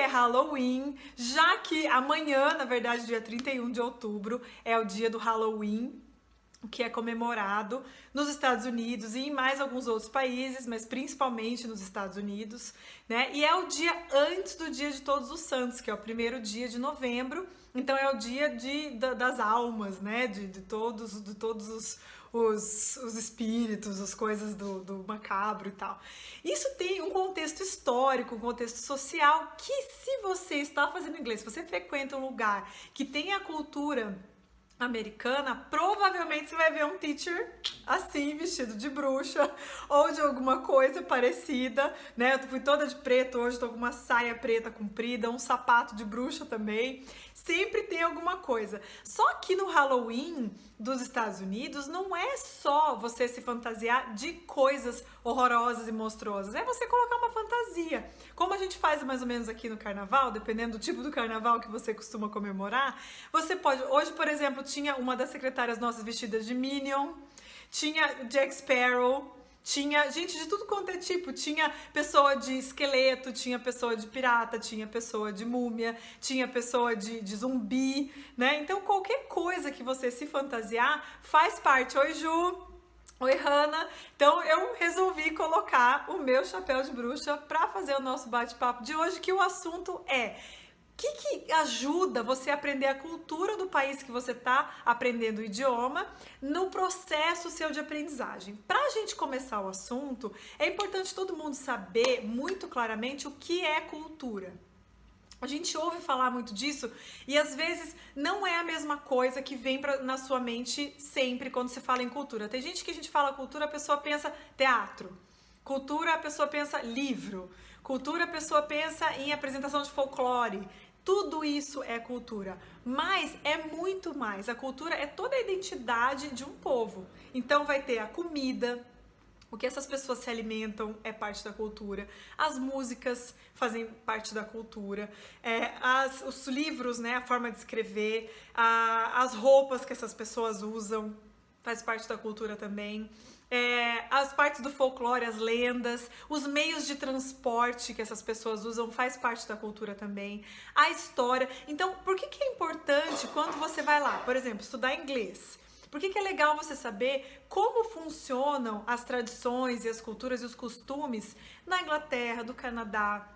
é Halloween, já que amanhã, na verdade, dia 31 de outubro, é o dia do Halloween, que é comemorado nos Estados Unidos e em mais alguns outros países, mas principalmente nos Estados Unidos, né? E é o dia antes do Dia de Todos os Santos, que é o primeiro dia de novembro. Então é o dia das almas, né? De todos os espíritos, as coisas do macabro e tal. Isso tem um contexto histórico, um contexto social, que se você está fazendo inglês, se você frequenta um lugar que tem a cultura americana, provavelmente você vai ver um teacher assim, vestido de bruxa ou de alguma coisa parecida, né? Eu fui toda de preto hoje, tô com uma saia preta comprida, um sapato de bruxa também. Sempre tem alguma coisa. Só que no Halloween dos Estados Unidos não é só você se fantasiar de coisas horrorosas e monstruosas, é você colocar uma fantasia. Como a gente faz mais ou menos aqui no carnaval, dependendo do tipo do carnaval que você costuma comemorar, você pode... Hoje, por exemplo, tinha uma das secretárias nossas vestidas de Minion, tinha Jack Sparrow, tinha gente de tudo quanto é tipo, tinha pessoa de esqueleto, tinha pessoa de pirata, tinha pessoa de múmia, tinha pessoa de zumbi, né? Então qualquer coisa que você se fantasiar faz parte. Oi, Ju! Oi, Hanna! Então eu resolvi colocar o meu chapéu de bruxa para fazer o nosso bate-papo de hoje, que o assunto é: o que ajuda você a aprender a cultura do país que você está aprendendo o idioma no processo seu de aprendizagem? Para a gente começar o assunto, é importante todo mundo saber muito claramente o que é cultura. A gente ouve falar muito disso e às vezes não é a mesma coisa que vem na sua mente sempre quando se fala em cultura. Tem gente que a gente fala cultura, a pessoa pensa teatro. Cultura, a pessoa pensa livro. Cultura, a pessoa pensa em apresentação de folclore. Tudo isso é cultura, mas é muito mais. A cultura é toda a identidade de um povo. Então vai ter a comida, o que essas pessoas se alimentam é parte da cultura, as músicas fazem parte da cultura, os livros, né, a forma de escrever, as roupas que essas pessoas usam faz parte da cultura também. As partes do folclore, as lendas, os meios de transporte que essas pessoas usam faz parte da cultura também, a história. Então, por que é importante quando você vai lá, por exemplo, estudar inglês? Por que é legal você saber como funcionam as tradições e as culturas e os costumes na Inglaterra, do Canadá,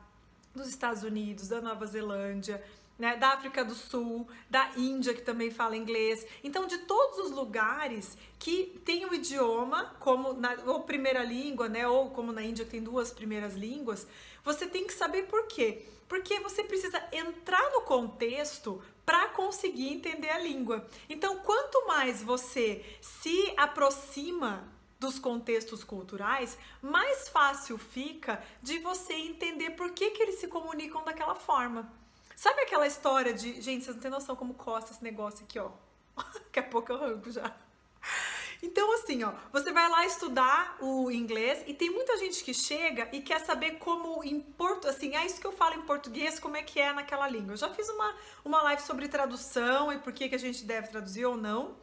dos Estados Unidos, da Nova Zelândia, né, da África do Sul, da Índia, que também fala inglês. Então, de todos os lugares que tem o idioma como ou primeira língua, né, ou como na Índia que tem duas primeiras línguas, você tem que saber por quê. Porque você precisa entrar no contexto para conseguir entender a língua. Então, quanto mais você se aproxima dos contextos culturais, mais fácil fica de você entender por que eles se comunicam daquela forma. Sabe aquela história de... Gente, vocês não têm noção como coça esse negócio aqui, ó. Daqui a pouco eu arranco já. Então, assim, ó, você vai lá estudar o inglês e tem muita gente que chega e quer saber como assim, isso que eu falo em português, como é que é naquela língua. Eu já fiz uma live sobre tradução e por que a gente deve traduzir ou não.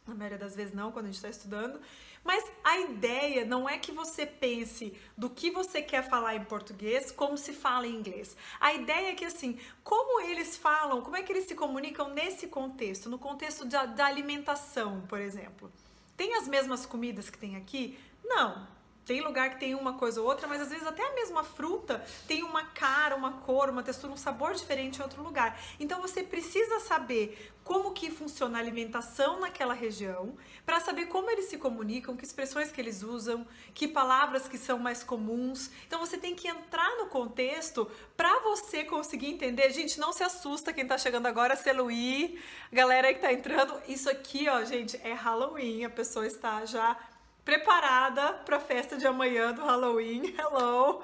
Na maioria das vezes não, quando a gente está estudando. Mas a ideia não é que você pense do que você quer falar em português como se fala em inglês. A ideia é que, assim, como eles falam, como é que eles se comunicam nesse contexto, no contexto da alimentação, por exemplo. Tem as mesmas comidas que tem aqui? Não. Tem lugar que tem uma coisa ou outra, mas às vezes até a mesma fruta tem uma cara, uma cor, uma textura, um sabor diferente em outro lugar. Então você precisa saber como que funciona a alimentação naquela região, para saber como eles se comunicam, que expressões que eles usam, que palavras que são mais comuns. Então você tem que entrar no contexto para você conseguir entender. Gente, não se assusta quem tá chegando agora, Celuí, galera aí que tá entrando. Isso aqui, ó, gente, é Halloween, a pessoa está já preparada para a festa de amanhã do Halloween. Hello!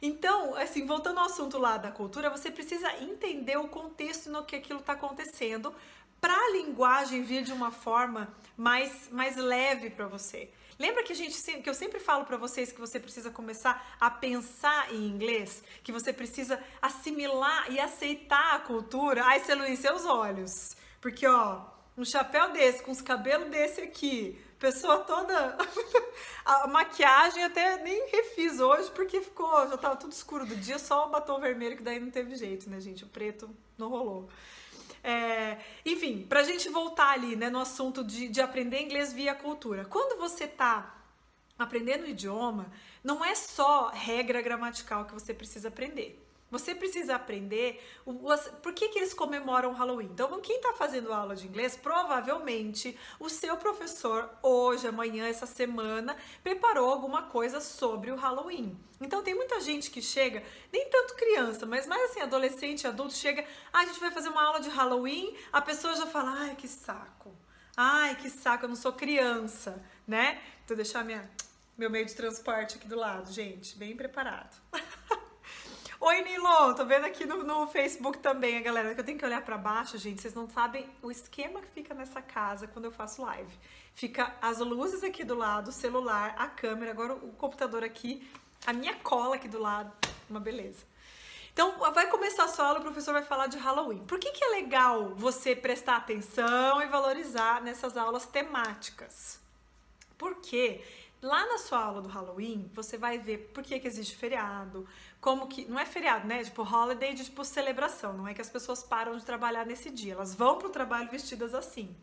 Então, assim, voltando ao assunto lá da cultura, você precisa entender o contexto no que aquilo está acontecendo para a linguagem vir de uma forma mais leve para você. Lembra que que eu sempre falo para vocês que você precisa começar a pensar em inglês? Que você precisa assimilar e aceitar a cultura? Ai, Celuí, seus olhos. Porque, ó, um chapéu desse, com os cabelos desse aqui, Pessoa toda... A maquiagem até nem refiz hoje, porque já tava tudo escuro do dia, só o batom vermelho, que daí não teve jeito, né, gente? O preto não rolou. Enfim, pra gente voltar ali, né, no assunto de aprender inglês via cultura. Quando você tá aprendendo o idioma, não é só regra gramatical que você precisa aprender. Você precisa aprender por que eles comemoram o Halloween. Então, quem está fazendo aula de inglês, provavelmente o seu professor, hoje, amanhã, essa semana, preparou alguma coisa sobre o Halloween. Então, tem muita gente que chega, nem tanto criança, mas mais assim, adolescente, adulto, chega, a gente vai fazer uma aula de Halloween, a pessoa já fala, ai, que saco. Ai, que saco, eu não sou criança, né? Então, deixar meu meio de transporte aqui do lado, gente, bem preparado. Oi, Nilon, tô vendo aqui no Facebook também, a galera, que eu tenho que olhar pra baixo, gente, vocês não sabem o esquema que fica nessa casa quando eu faço live. Fica as luzes aqui do lado, o celular, a câmera, agora o computador aqui, a minha cola aqui do lado, uma beleza. Então, vai começar a sua aula, o professor vai falar de Halloween. Por que é legal você prestar atenção e valorizar nessas aulas temáticas? Porque lá na sua aula do Halloween, você vai ver por que existe feriado, como que... Não é feriado, né? Tipo, holiday de tipo celebração. Não é que as pessoas param de trabalhar nesse dia. Elas vão pro trabalho vestidas assim.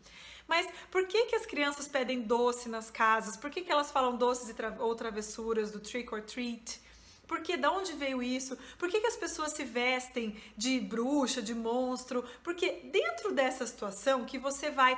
Mas por que as crianças pedem doce nas casas? Por que elas falam doces ou travessuras do trick or treat? Porque da onde veio isso? Por que as pessoas se vestem de bruxa, de monstro? Porque dentro dessa situação que você vai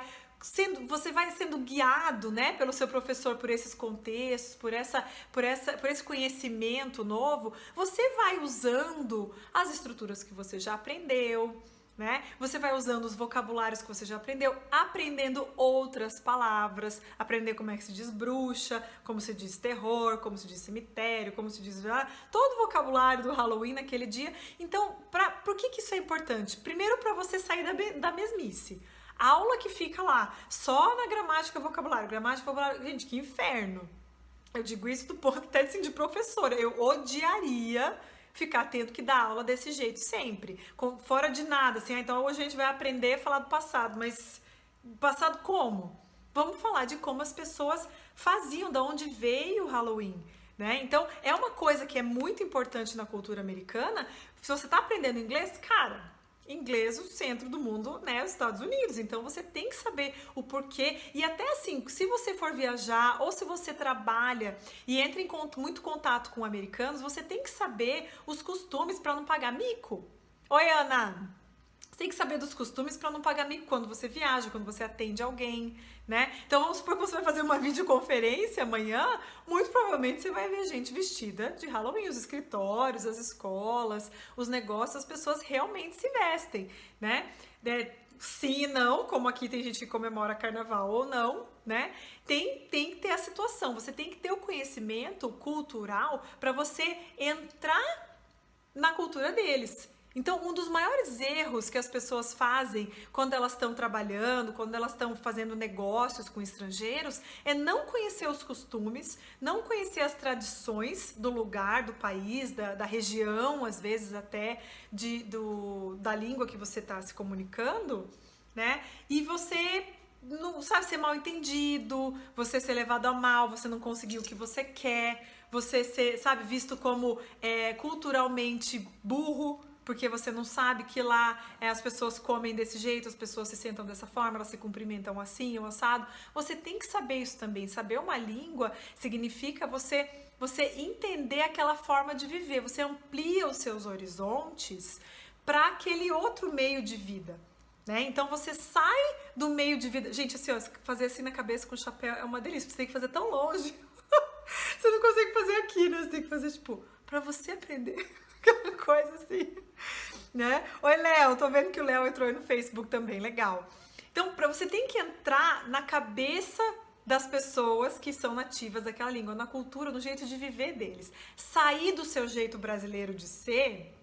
sendo guiado, né, pelo seu professor por esses contextos, por esse conhecimento novo, você vai usando as estruturas que você já aprendeu, né? Você vai usando os vocabulários que você já aprendeu, aprendendo outras palavras, aprender como é que se diz bruxa, como se diz terror, como se diz cemitério, como se diz todo o vocabulário do Halloween naquele dia. Então, por que isso é importante? Primeiro, para você sair da mesmice. Aula que fica lá, só na gramática e vocabulário. Gramática e vocabulário, gente, que inferno. Eu digo isso do ponto até assim, de professora. Eu odiaria ficar tendo que dar aula desse jeito sempre. Fora de nada, assim, então hoje a gente vai aprender a falar do passado, mas passado como? Vamos falar de como as pessoas faziam, de onde veio o Halloween. Né? Então, é uma coisa que é muito importante na cultura americana. Se você está aprendendo inglês, cara... Inglês, o centro do mundo, né, os Estados Unidos. Então, você tem que saber o porquê. E até assim, se você for viajar ou se você trabalha e entra em muito contato com americanos, você tem que saber os costumes para não pagar mico. Oi, Ana! Você tem que saber dos costumes para não pagar mico quando você viaja, quando você atende alguém, né? Então, vamos supor que você vai fazer uma videoconferência amanhã, muito provavelmente você vai ver gente vestida de Halloween, os escritórios, as escolas, os negócios, as pessoas realmente se vestem, né? Sim e não, como aqui tem gente que comemora carnaval ou não, né? Tem que ter a situação, você tem que ter o conhecimento cultural para você entrar na cultura deles. Então, um dos maiores erros que as pessoas fazem quando elas estão trabalhando, quando elas estão fazendo negócios com estrangeiros, é não conhecer os costumes, não conhecer as tradições do lugar, do país, da região, às vezes até da língua que você está se comunicando, né? E você não sabe ser mal entendido, você ser levado a mal, você não conseguir o que você quer, você ser, sabe, visto como culturalmente burro, porque você não sabe que lá as pessoas comem desse jeito, as pessoas se sentam dessa forma, elas se cumprimentam assim, ou assado. Você tem que saber isso também. Saber uma língua significa você entender aquela forma de viver. Você amplia os seus horizontes para aquele outro meio de vida, né? Então você sai do meio de vida. Gente, assim, ó, fazer assim na cabeça com o chapéu é uma delícia. Você tem que fazer tão longe. Você não consegue fazer aqui, né? Você tem que fazer, tipo, para você aprender. Aquela coisa assim, né? Oi, Léo, tô vendo que o Léo entrou aí no Facebook também, legal. Então, você tem que entrar na cabeça das pessoas que são nativas daquela língua, na cultura, no jeito de viver deles. Sair do seu jeito brasileiro de ser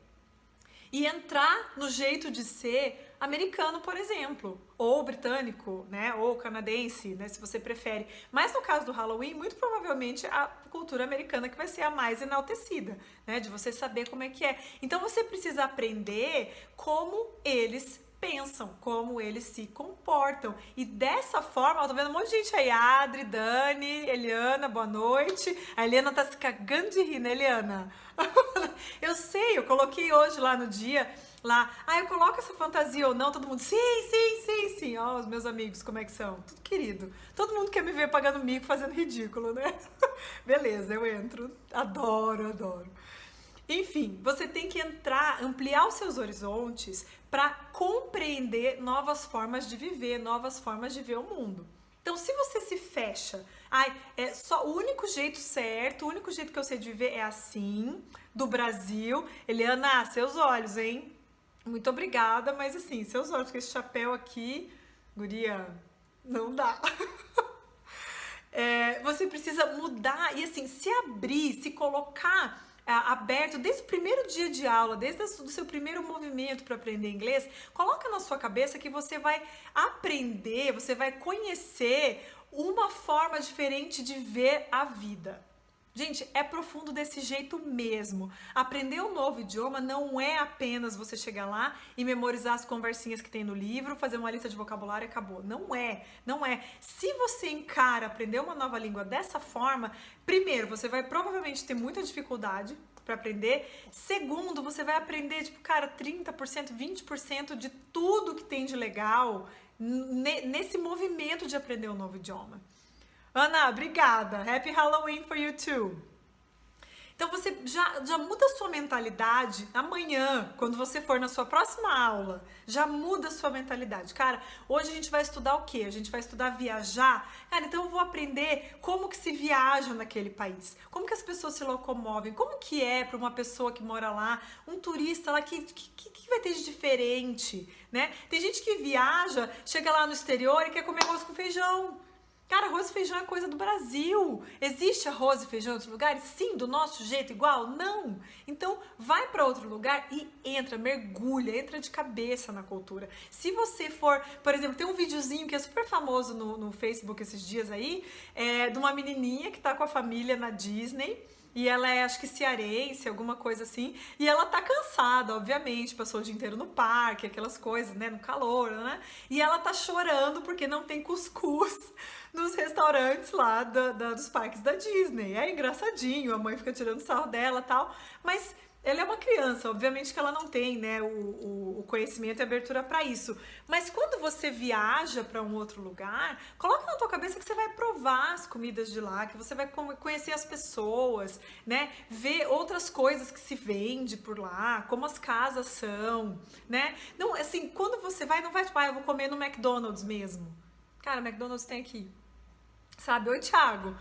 e entrar no jeito de ser americano, por exemplo, ou britânico, né, ou canadense, né, se você prefere. Mas no caso do Halloween, muito provavelmente a cultura americana que vai ser a mais enaltecida, né, de você saber como é que é. Então você precisa aprender como eles pensam, como eles se comportam. E dessa forma, eu tô vendo um monte de gente aí, Adri, Dani, Eliana, boa noite. A Eliana tá se cagando de rir, né, Eliana? Eu sei, eu coloquei hoje lá no dia, lá, eu coloco essa fantasia ou não, todo mundo, sim, sim, sim, sim. Ó, os meus amigos, como é que são? Tudo querido. Todo mundo quer me ver pagando mico, fazendo ridículo, né? Beleza, eu entro. Adoro, adoro. Enfim, você tem que entrar, ampliar os seus horizontes para compreender novas formas de viver, novas formas de ver o mundo. Então, se você se fecha, é só o único jeito certo, o único jeito que eu sei de viver é assim, do Brasil. Eliana, seus olhos, hein? Muito obrigada, mas assim, seus olhos com esse chapéu aqui, guria, não dá. Você precisa mudar e assim, se abrir, se colocar aberto desde o primeiro dia de aula, desde o seu primeiro movimento para aprender inglês, coloca na sua cabeça que você vai aprender, você vai conhecer uma forma diferente de ver a vida. Gente, é profundo desse jeito mesmo. Aprender um novo idioma não é apenas você chegar lá e memorizar as conversinhas que tem no livro, fazer uma lista de vocabulário e acabou. Não é, não é. Se você encara aprender uma nova língua dessa forma, primeiro, você vai provavelmente ter muita dificuldade para aprender. Segundo, você vai aprender, tipo, cara, 30%, 20% de tudo que tem de legal nesse movimento de aprender um novo idioma. Ana, obrigada. Happy Halloween for you too. Então você já muda a sua mentalidade amanhã, quando você for na sua próxima aula. Já muda a sua mentalidade. Cara, hoje a gente vai estudar o quê? A gente vai estudar viajar? Cara, então eu vou aprender como que se viaja naquele país. Como que as pessoas se locomovem. Como que é para uma pessoa que mora lá, um turista lá, que vai ter de diferente, né? Tem gente que viaja, chega lá no exterior e quer comer arroz com feijão. Cara, arroz e feijão é coisa do Brasil. Existe arroz e feijão em outros lugares? Sim, do nosso jeito igual? Não. Então, vai para outro lugar e entra, mergulha, entra de cabeça na cultura. Se você for, por exemplo, tem um videozinho que é super famoso no Facebook esses dias aí, de uma menininha que tá com a família na Disney. E ela é, acho que cearense, alguma coisa assim. E ela tá cansada, obviamente, passou o dia inteiro no parque, aquelas coisas, né, no calor, né? E ela tá chorando porque não tem cuscuz nos restaurantes lá dos parques da Disney. É engraçadinho, a mãe fica tirando sarro dela e tal, mas ela é uma criança, obviamente que ela não tem, né, o conhecimento e abertura para isso. Mas quando você viaja para um outro lugar, coloca na tua cabeça que você vai provar as comidas de lá, que você vai conhecer as pessoas, né, ver outras coisas que se vende por lá, como as casas são, né? Não, assim, quando você vai, não vai tipo, eu vou comer no McDonald's mesmo. Cara, McDonald's tem aqui. Sabe? Oi, Thiago.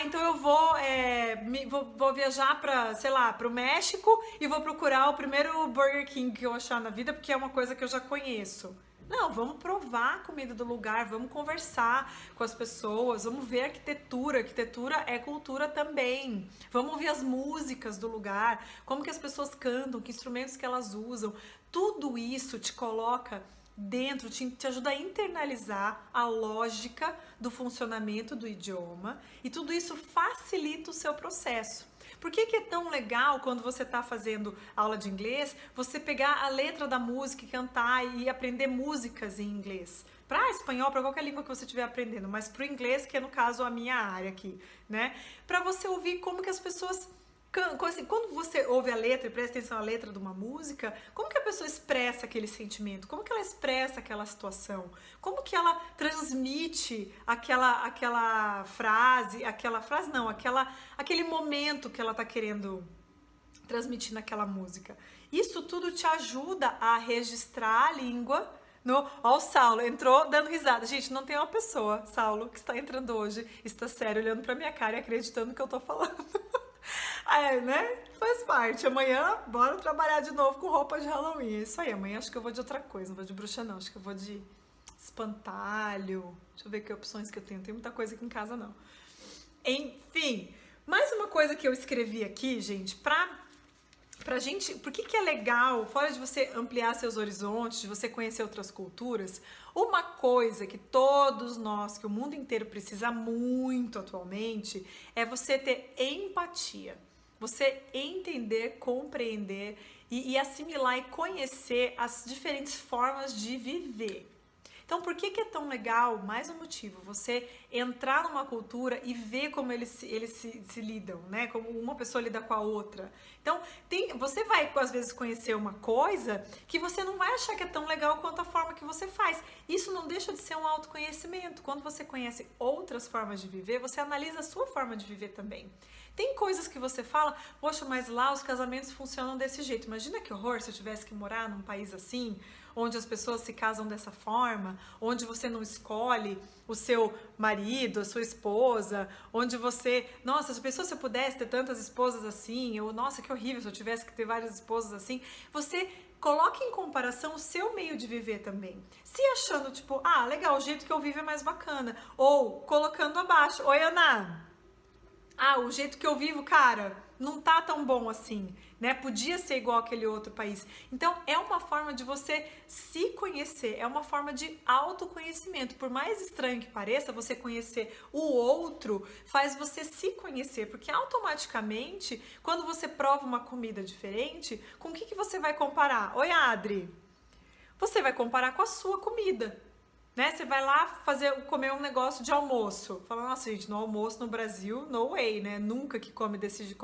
Então eu vou viajar para, sei lá, para o México e vou procurar o primeiro Burger King que eu achar na vida, porque é uma coisa que eu já conheço. Não, vamos provar a comida do lugar, vamos conversar com as pessoas, vamos ver a arquitetura. Arquitetura é cultura também. Vamos ouvir as músicas do lugar, como que as pessoas cantam, que instrumentos que elas usam. Tudo isso te coloca dentro, te ajuda a internalizar a lógica do funcionamento do idioma e tudo isso facilita o seu processo. Por que é tão legal quando você está fazendo aula de inglês, você pegar a letra da música e cantar e aprender músicas em inglês? Para espanhol, para qualquer língua que você estiver aprendendo, mas para o inglês, que é no caso a minha área aqui, né? Para você ouvir como que as pessoas... Assim, quando você ouve a letra e presta atenção à letra de uma música, como que a pessoa expressa aquele sentimento? Como que ela expressa aquela situação? Como que ela transmite aquela frase, não, aquele momento que ela está querendo transmitir naquela música? Isso tudo te ajuda a registrar a língua. Ó, o Saulo entrou dando risada. Gente, não tem uma pessoa, Saulo, que está entrando hoje, está sério, olhando pra minha cara e acreditando no que eu tô falando. Né? Faz parte. Amanhã, bora trabalhar de novo com roupa de Halloween. É isso aí. Amanhã acho que eu vou de outra coisa. Não vou de bruxa, não. Acho que eu vou de espantalho. Deixa eu ver que opções que eu tenho. Tem muita coisa aqui em casa, não. Enfim. Mais uma coisa que eu escrevi aqui, gente, pra gente... Por que é legal, fora de você ampliar seus horizontes, de você conhecer outras culturas, uma coisa que todos nós, que o mundo inteiro precisa muito atualmente, é você ter empatia. Você entender, compreender e assimilar e conhecer as diferentes formas de viver. Então, por que é tão legal? Mais um motivo, você entrar numa cultura e ver como eles se lidam, né? Como uma pessoa lida com a outra. Então, você vai, às vezes, conhecer uma coisa que você não vai achar que é tão legal quanto a forma que você faz. Isso não deixa de ser um autoconhecimento. Quando você conhece outras formas de viver, você analisa a sua forma de viver também. Tem coisas que você fala, poxa, mas lá os casamentos funcionam desse jeito. Imagina que horror se eu tivesse que morar num país assim, onde as pessoas se casam dessa forma, onde você não escolhe o seu marido, a sua esposa, onde você, nossa, se eu pudesse ter tantas esposas assim, ou nossa, que horrível se eu tivesse que ter várias esposas assim, você coloque em comparação o seu meio de viver também. Se achando, tipo, ah, legal, o jeito que eu vivo é mais bacana. Ou colocando abaixo, oi, Ana, ah, o jeito que eu vivo, cara, não tá tão bom assim, né? Podia ser igual aquele outro país. Então, é uma forma de você se conhecer, é uma forma de autoconhecimento. Por mais estranho que pareça, você conhecer o outro faz você se conhecer, porque automaticamente, quando você prova uma comida diferente, com o que você vai comparar? Oi, Adri. Você vai comparar com a sua comida. Né? Você vai lá comer um negócio de almoço. Fala, nossa, gente, no almoço no Brasil, no way, né? Nunca que come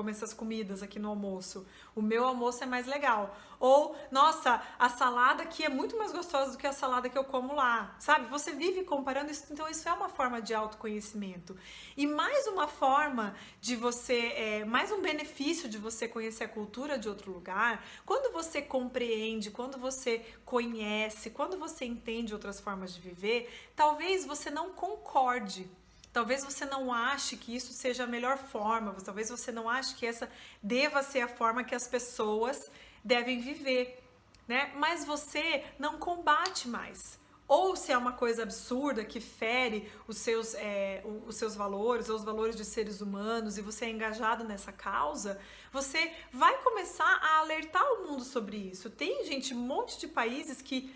essas comidas aqui no almoço. O meu almoço é mais legal. Ou, nossa, a salada aqui é muito mais gostosa do que a salada que eu como lá. Sabe? Você vive comparando isso, então isso é uma forma de autoconhecimento. E mais uma forma de você, mais um benefício de você conhecer a cultura de outro lugar, quando você compreende, quando você conhece, quando você entende outras formas de viver, talvez você não concorde. Talvez você não ache que isso seja a melhor forma, talvez você não ache que essa deva ser a forma que as pessoas devem viver, né? Mas você não combate mais. Ou se é uma coisa absurda que fere os seus valores, ou os valores de seres humanos, e você é engajado nessa causa, você vai começar a alertar o mundo sobre isso. Tem gente, um monte de países que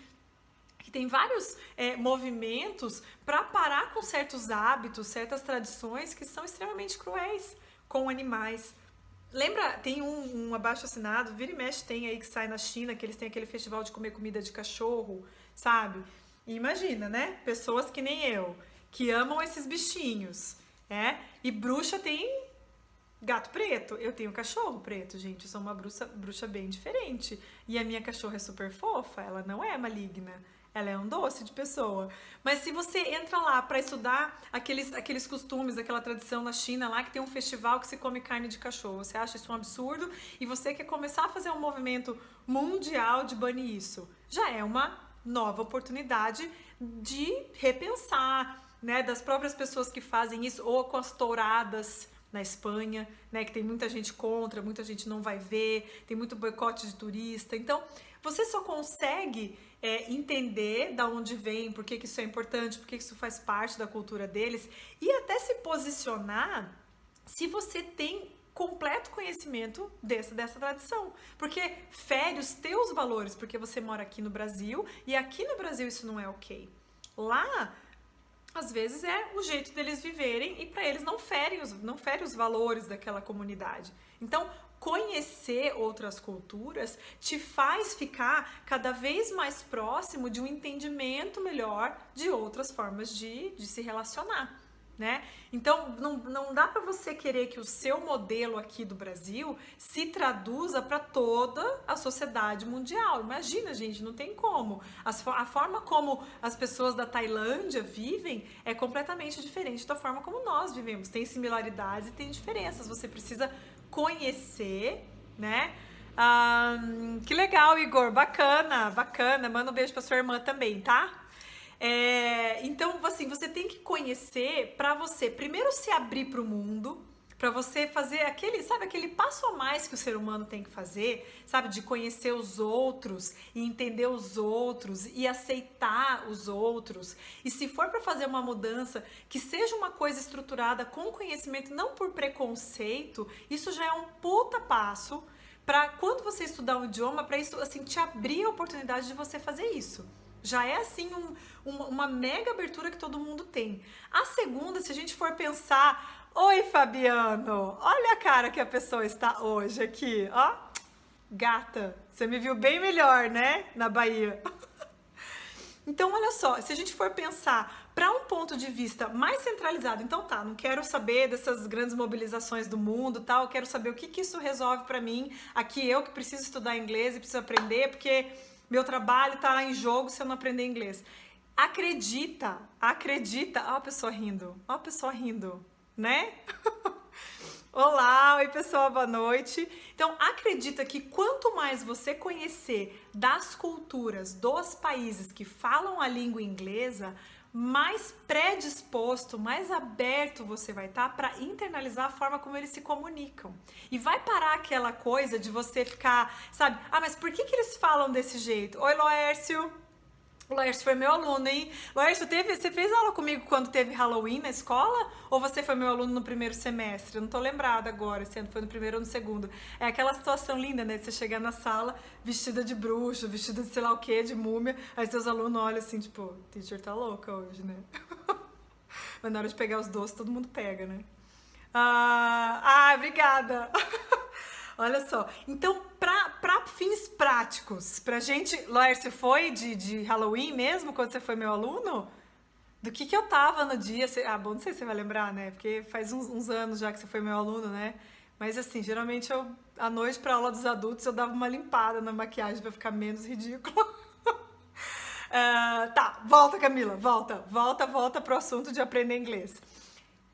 tem vários movimentos para parar com certos hábitos, certas tradições que são extremamente cruéis com animais. Lembra, tem um abaixo-assinado, vira e mexe tem aí que sai na China, que eles têm aquele festival de comer comida de cachorro, sabe? E imagina, né? Pessoas que nem eu, que amam esses bichinhos, E bruxa tem gato preto, eu tenho cachorro preto, gente, eu sou uma bruxa bem diferente. E a minha cachorra é super fofa, ela não é maligna. Ela é um doce de pessoa. Mas se você entra lá para estudar aqueles costumes, aquela tradição na China lá que tem um festival que se come carne de cachorro, você acha isso um absurdo e você quer começar a fazer um movimento mundial de banir isso, já é uma nova oportunidade de repensar, né, das próprias pessoas que fazem isso, ou com as touradas na Espanha, né, que tem muita gente contra, muita gente não vai ver, tem muito boicote de turista. Então, você só consegue entender da onde vem, por que isso é importante, por que isso faz parte da cultura deles, e até se posicionar se você tem completo conhecimento dessa tradição, porque fere os teus valores, porque você mora aqui no Brasil, e aqui no Brasil isso não é ok. Lá, às vezes é o jeito deles viverem e para eles não fere os valores daquela comunidade. Então, conhecer outras culturas te faz ficar cada vez mais próximo de um entendimento melhor de outras formas de se relacionar, né? Então, não dá para você querer que o seu modelo aqui do Brasil se traduza para toda a sociedade mundial. Imagina, gente, não tem como. A forma como as pessoas da Tailândia vivem é completamente diferente da forma como nós vivemos. Tem similaridades e tem diferenças. Você precisa conhecer, né? Que legal, Igor, bacana. Manda um beijo pra sua irmã também, tá? Então, assim, você tem que conhecer para você primeiro se abrir para o mundo, para você fazer aquele passo a mais que o ser humano tem que fazer, sabe? De conhecer os outros e entender os outros e aceitar os outros. E se for para fazer uma mudança que seja uma coisa estruturada com conhecimento, não por preconceito, isso já é um puta passo para quando você estudar um idioma, para isso assim te abrir a oportunidade de você fazer isso. Já é assim uma mega abertura que todo mundo tem. A segunda, se a gente for pensar, oi Fabiano, olha a cara que a pessoa está hoje aqui, ó, gata, Você me viu bem melhor, né? Na Bahia. Então, olha só, se a gente for pensar para um ponto de vista mais centralizado, então tá, não quero saber dessas grandes mobilizações do mundo, tal, eu quero saber o que que isso resolve para mim, aqui eu que preciso estudar inglês e preciso aprender, porque meu trabalho tá em jogo se eu não aprender inglês. Acredita, ó a pessoa rindo, né? Olá, oi pessoal, boa noite. Então, acredita que quanto mais você conhecer das culturas dos países que falam a língua inglesa, mais predisposto, mais aberto você vai estar para internalizar a forma como eles se comunicam. E vai parar aquela coisa de você ficar, sabe? Ah, mas por que eles falam desse jeito? Oi, Loércio. O Laércio foi meu aluno, hein? Laércio, você fez aula comigo quando teve Halloween na escola? Ou você foi meu aluno no primeiro semestre? Eu não tô lembrada agora, se foi no primeiro ou no segundo. É aquela situação linda, né? De você chegar na sala vestida de bruxa, vestida de sei lá o que, de múmia, aí seus alunos olham assim, tipo, teacher tá louca hoje, né? Mas na hora de pegar os doces, todo mundo pega, né? Obrigada! Olha só, então, para fins práticos, pra gente... Laércio, você foi de Halloween mesmo, quando você foi meu aluno? Do que eu tava no dia? Bom, não sei se você vai lembrar, né? Porque faz uns anos já que você foi meu aluno, né? Mas assim, geralmente à noite pra aula dos adultos, eu dava uma limpada na maquiagem pra ficar menos ridícula. Tá, volta Camila, volta pro assunto de aprender inglês.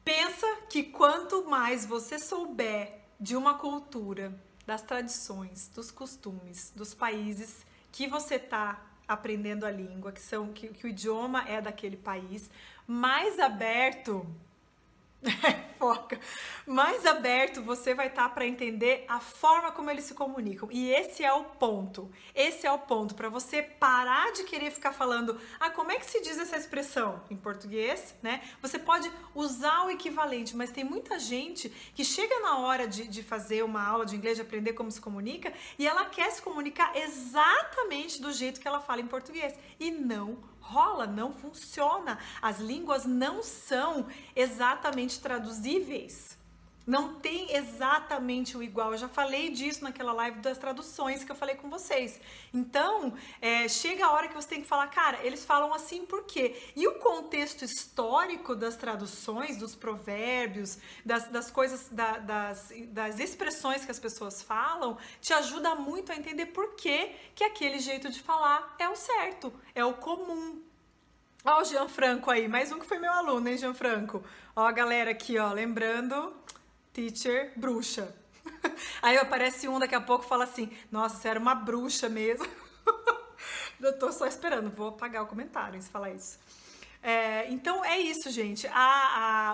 Pensa que quanto mais você souber de uma cultura, das tradições, dos costumes, dos países que você está aprendendo a língua, que o idioma é daquele país, mais aberto foca. Mais aberto você vai estar para entender a forma como eles se comunicam. E esse é o ponto. Esse é o ponto para você parar de querer ficar falando, como é que se diz essa expressão em português, né? Você pode usar o equivalente, mas tem muita gente que chega na hora de fazer uma aula de inglês, de aprender como se comunica, e ela quer se comunicar exatamente do jeito que ela fala em português. E não rola, não funciona. As línguas não são exatamente traduzíveis. Não tem exatamente o igual. Eu já falei disso naquela live das traduções que eu falei com vocês. Então, chega a hora que você tem que falar, cara, eles falam assim por quê? E o contexto histórico das traduções, dos provérbios, das coisas, das expressões que as pessoas falam, te ajuda muito a entender por que aquele jeito de falar é o certo, é o comum. Ó o Gianfranco aí, mais um que foi meu aluno, hein, Gianfranco? Ó a galera aqui, ó, lembrando... Teacher, bruxa. Aí aparece um daqui a pouco e fala assim, nossa, você era uma bruxa mesmo. Eu tô só esperando, vou apagar o comentário se falar isso. Então é isso, gente.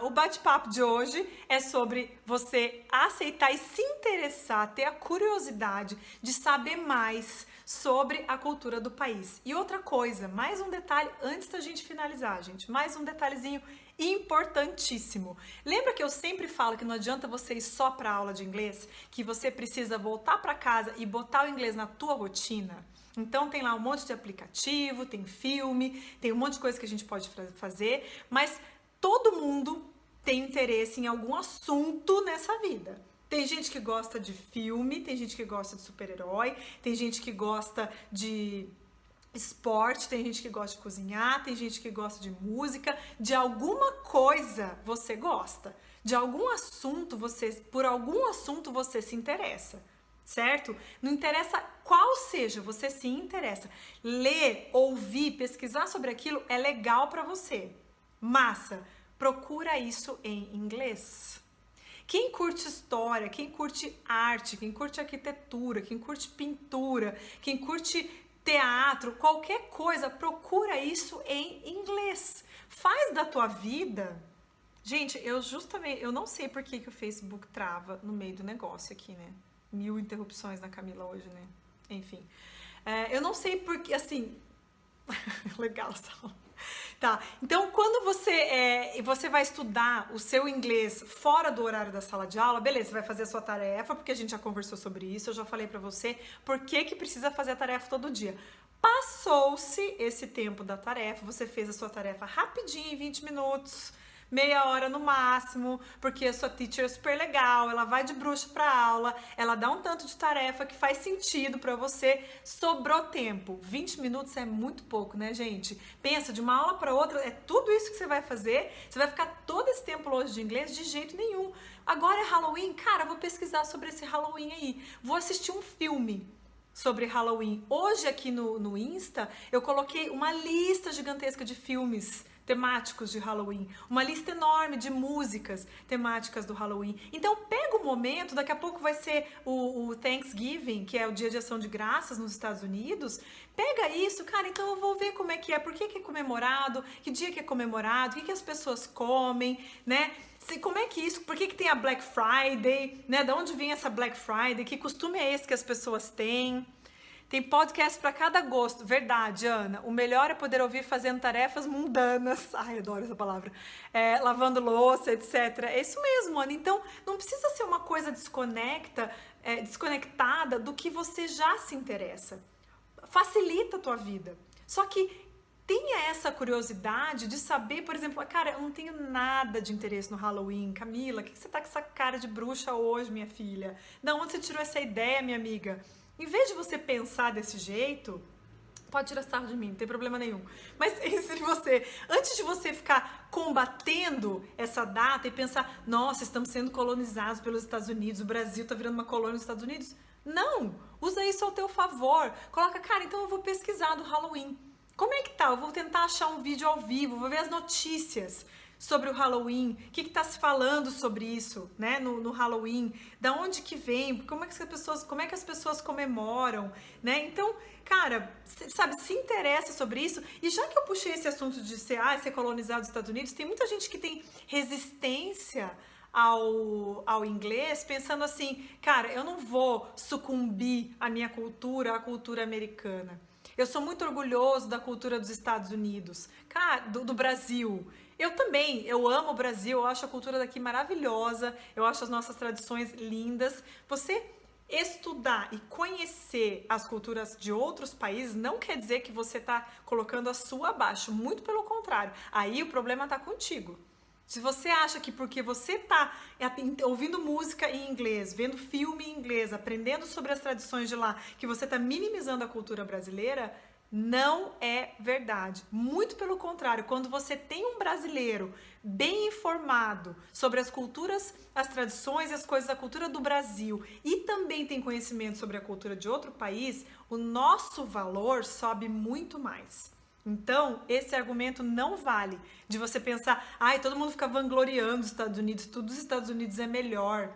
O bate-papo de hoje é sobre você aceitar e se interessar, ter a curiosidade de saber mais sobre a cultura do país. E outra coisa, mais um detalhe antes da gente finalizar, gente. Mais um detalhezinho importantíssimo. Lembra que eu sempre falo que não adianta você ir só para aula de inglês, que você precisa voltar para casa e botar o inglês na tua rotina? Então tem lá um monte de aplicativo, tem filme, tem um monte de coisa que a gente pode fazer, mas todo mundo tem interesse em algum assunto nessa vida. Tem gente que gosta de filme, tem gente que gosta de super-herói, tem gente que gosta de esporte, tem gente que gosta de cozinhar, tem gente que gosta de música, de alguma coisa você gosta, de algum assunto por algum assunto você se interessa, certo? Não interessa qual seja, você se interessa. Ler, ouvir, pesquisar sobre aquilo é legal para você. Massa, procura isso em inglês. Quem curte história, quem curte arte, quem curte arquitetura, quem curte pintura, quem curte teatro, qualquer coisa, procura isso em inglês. Faz da tua vida... Gente, eu não sei por que o Facebook trava no meio do negócio aqui, né? 1000 interrupções na Camila hoje, né? Enfim. Eu não sei porque, assim... Legal, Sal. Tá, então quando você vai estudar o seu inglês fora do horário da sala de aula, beleza, você vai fazer a sua tarefa, porque a gente já conversou sobre isso, eu já falei pra você por que precisa fazer a tarefa todo dia. Passou-se esse tempo da tarefa, você fez a sua tarefa rapidinho, em 20 minutos, meia hora no máximo, porque a sua teacher é super legal, ela vai de bruxa pra aula, ela dá um tanto de tarefa que faz sentido pra você, sobrou tempo. 20 minutos é muito pouco, né, gente? Pensa, de uma aula pra outra, é tudo isso que você vai fazer, você vai ficar todo esse tempo longe de inglês? De jeito nenhum. Agora é Halloween? Cara, vou pesquisar sobre esse Halloween aí, vou assistir um filme sobre Halloween. Hoje aqui no Insta, eu coloquei uma lista gigantesca de filmes temáticos de Halloween, uma lista enorme de músicas temáticas do Halloween. Então pega o momento, daqui a pouco vai ser o Thanksgiving, que é o Dia de Ação de Graças nos Estados Unidos. Pega isso, cara, então eu vou ver como é que é, por que que é comemorado, que dia que é comemorado, o que que as pessoas comem, né? Como é que isso, por que que tem a Black Friday, né? Da onde vem essa Black Friday? Que costume é esse que as pessoas têm? Tem podcast para cada gosto. Verdade, Ana. O melhor é poder ouvir fazendo tarefas mundanas. Ai, adoro essa palavra. Lavando louça, etc. É isso mesmo, Ana. Então, não precisa ser uma coisa desconectada do que você já se interessa. Facilita a tua vida. Só que tenha essa curiosidade de saber, por exemplo, cara, eu não tenho nada de interesse no Halloween. Camila, o que você tá com essa cara de bruxa hoje, minha filha? Da onde você tirou essa ideia, minha amiga? Em vez de você pensar desse jeito, pode tirar sarro de mim, não tem problema nenhum. Mas antes de você ficar combatendo essa data e pensar, nossa, estamos sendo colonizados pelos Estados Unidos, o Brasil tá virando uma colônia dos Estados Unidos. Não! Usa isso ao teu favor. Coloca, cara, então eu vou pesquisar do Halloween. Como é que tá? Eu vou tentar achar um vídeo ao vivo, vou ver as notícias sobre o Halloween, o que está se falando sobre isso, né, no Halloween, da onde que vem, como é que as pessoas comemoram, né? Então, cara, sabe, se interessa sobre isso. E já que eu puxei esse assunto de ser colonizado dos Estados Unidos, tem muita gente que tem resistência ao inglês, pensando assim, cara, eu não vou sucumbir à minha cultura, à cultura americana. Eu sou muito orgulhoso da cultura dos Estados Unidos, cara, do Brasil. Eu também, eu amo o Brasil, eu acho a cultura daqui maravilhosa, eu acho as nossas tradições lindas. Você estudar e conhecer as culturas de outros países não quer dizer que você está colocando a sua abaixo, muito pelo contrário. Aí o problema está contigo. Se você acha que porque você está ouvindo música em inglês, vendo filme em inglês, aprendendo sobre as tradições de lá, que você está minimizando a cultura brasileira, não é verdade. Muito pelo contrário, quando você tem um brasileiro bem informado sobre as culturas, as tradições e as coisas da cultura do Brasil e também tem conhecimento sobre a cultura de outro país, o nosso valor sobe muito mais. Então, esse argumento não vale de você pensar, todo mundo fica vangloriando os Estados Unidos, tudo dos Estados Unidos é melhor.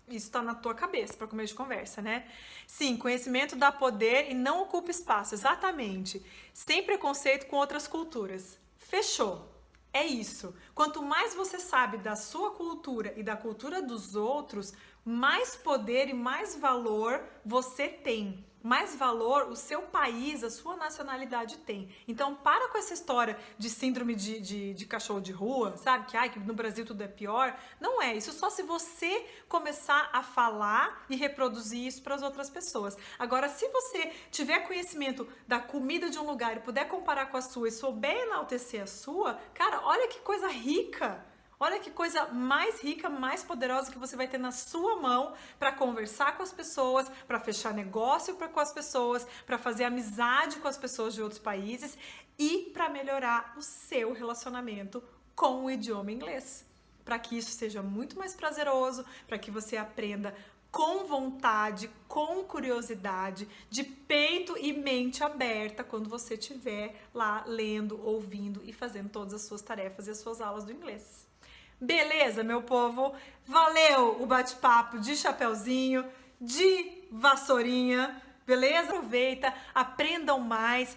Isso está na tua cabeça, para começo de conversa, né? Sim, conhecimento dá poder e não ocupa espaço, exatamente. Sem preconceito com outras culturas. Fechou. É isso. Quanto mais você sabe da sua cultura e da cultura dos outros, mais poder e mais valor você tem. Mais valor o seu país, a sua nacionalidade tem. Então, para com essa história de síndrome de cachorro de rua, sabe? Que no Brasil tudo é pior. Não é. Isso só se você começar a falar e reproduzir isso para as outras pessoas. Agora, se você tiver conhecimento da comida de um lugar e puder comparar com a sua e souber enaltecer a sua, cara, olha que coisa rica. Olha que coisa mais rica, mais poderosa que você vai ter na sua mão para conversar com as pessoas, para fechar negócio com as pessoas, para fazer amizade com as pessoas de outros países e para melhorar o seu relacionamento com o idioma inglês. Para que isso seja muito mais prazeroso, para que você aprenda com vontade, com curiosidade, de peito e mente aberta quando você estiver lá lendo, ouvindo e fazendo todas as suas tarefas e as suas aulas do inglês. Beleza, meu povo? Valeu o bate-papo de chapeuzinho, de vassourinha, beleza? Aproveita, aprendam mais,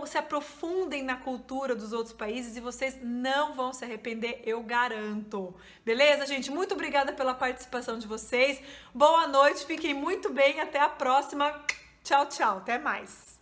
se aprofundem na cultura dos outros países e vocês não vão se arrepender, eu garanto. Beleza, gente? Muito obrigada pela participação de vocês. Boa noite, fiquem muito bem, até a próxima. Tchau, tchau, até mais.